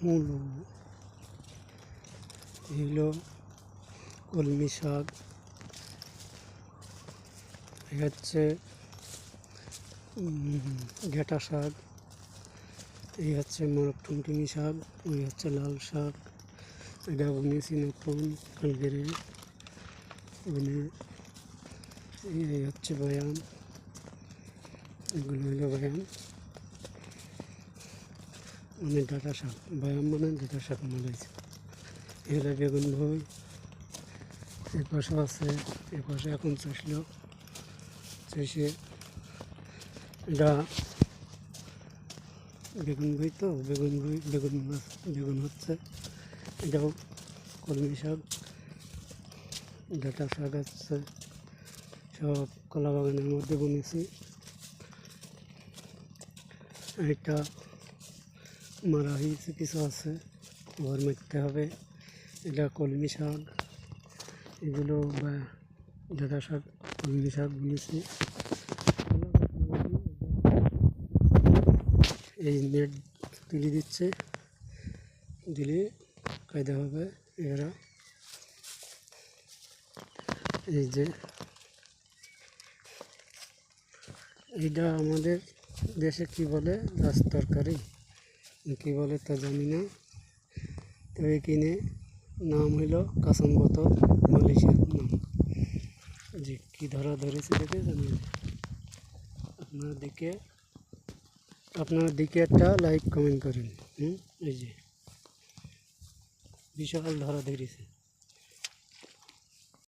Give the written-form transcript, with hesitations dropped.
মূলো, এগুলো কলমি শাক, এই হচ্ছে ঘেটা শাক, এই হচ্ছে মোরগ টুনটুনি শাক, ওই হচ্ছে লাল শাক। এটা বুনেছি নতুন কালকে বুনে। এই হচ্ছে বয়াম, এগুলো হলো বয়াম মানে ডাঁটা শাক। বয়াম মানে ডাঁটা শাক বলেছে। এগুলো বেগুন ভুই, এ পাশে আছে, এ পাশে এখন চাষলো চাষে। এটা বেগুন ভুই, তো বেগুন ভুই, বেগুন হচ্ছে। এটাও কলমি শাক, ডাঁটা শাক আছে। সব কলা বাগানের মধ্যে বুনেছি। এটা মারা হয়েছে, কিছু আছে, ঘর মারতে হবে। এটা কলমি শাক, এগুলো ডাঁটা শাক, কলমি শাক বুনেছি। এই নেট তুলে দিচ্ছে, দিলে কায়দা হবে। এরা এই যে এইটা আমাদের দেশে কি বলে, রাজ তরকারি কী বলে তা জানি না। তো এখানে নাম হইল কাসম বোতল, মালয়েশিয়ার নাম। যে কী ধরেছে দেখে জানি। আপনার দিকে একটা লাইক কমেন্ট করেন। এই যে বিশাল ধরেছে।